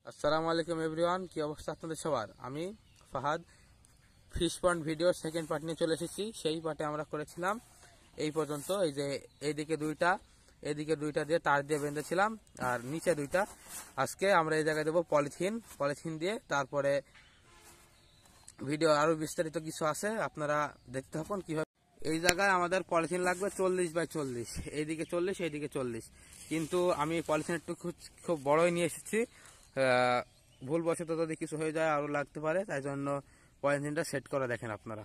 আসসালামু আলাইকুম এভরিওয়ান, কি অবস্থা আপনাদের সবার। আমি ফাহাদ ফিশ পন্ড ভিডিওর সেকেন্ড পার্ট নিয়ে চলে এসেছি। সেই পার্টে আমরা করেছিলাম এই পর্যন্ত, এই যে এইদিকে দুইটা, এদিকে দুইটা দিয়ে তার দিয়ে বেঁধেছিলাম, আর নিচে দুইটা। আজকে আমরা এই জায়গায় দেবো পলিথিন দিয়ে। তারপরে ভিডিও আরো বিস্তারিত কিছু আছে, আপনারা দেখতে থাকুন কিভাবে। এই জায়গায় আমাদের পলিথিন লাগবে 40x40, এইদিকে 40 এইদিকে 40, কিন্তু আমি পলিথিন একটু খুব বড়ই নিয়ে এসেছি। ভুলবশত যদি কিছু হয়ে যায় আরো লাগতে পারে, তাই জন্য পলিথিনটা সেট করে দেখেন আপনারা।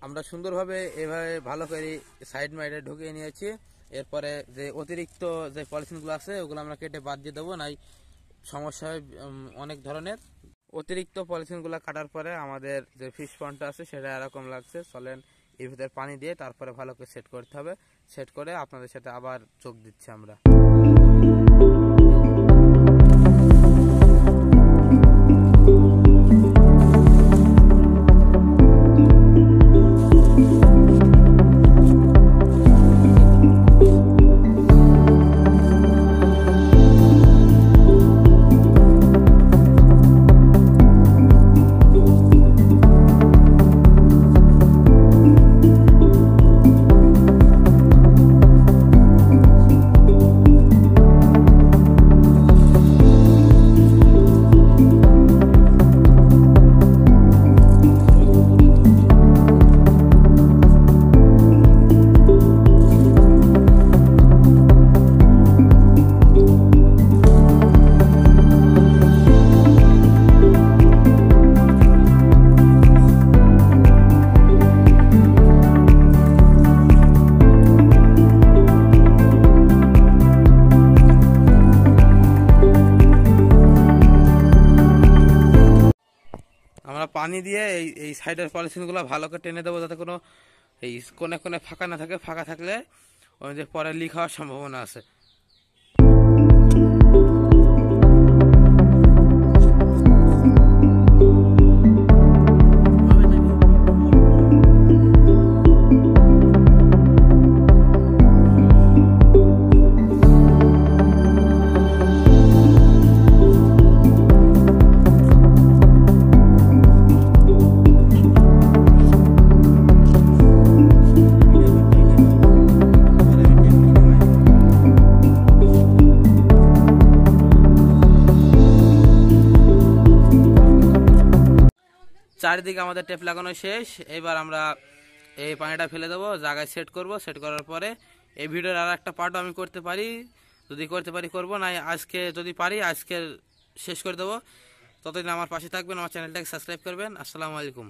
আমরা সুন্দরভাবে এভাবে ভালো করে সাইড মাইডে ঢুকিয়ে নিয়েছি। এরপরে যে অতিরিক্ত যে পলিথিনগুলো আছে ওগুলো আমরা কেটে বাদ দিয়ে দেবো, নাই সমস্যা হয় অনেক ধরনের। অতিরিক্ত পলিথিনগুলো কাটার পরে আমাদের যে ফিশ পন্ডটা আছে সেটা এরকম লাগছে। চলেন এর ভিতরে পানি দিয়ে তারপরে ভালো করে সেট করতে হবে। সেট করে আপনাদের সাথে আবার যোগ দিচ্ছি আমরা। আমরা পানি দিয়ে এই সাইডের পলিথিনগুলো ভালো করে টেনে দেবো, যাতে কোনো এই কোনে কোনে ফাঁকা না থাকে। ফাঁকা থাকলে ওই যে পরে লিক হওয়ার সম্ভাবনা আছে। চারিদিকে আমাদের টেপ লাগানো শেষ। এবার আমরা এই পানিটা ফেলে দেবো, জায়গায় সেট করব। সেট করার পরে এই ভিডিওর আর একটা পার্টও আমি করতে পারি, যদি করতে পারি করবো, না আজকে যদি পারি আজকে শেষ করে দেবো। ততদিন আমার পাশে থাকবেন, আমার চ্যানেলটাকে সাবস্ক্রাইব করবেন। আসসালামু আলাইকুম।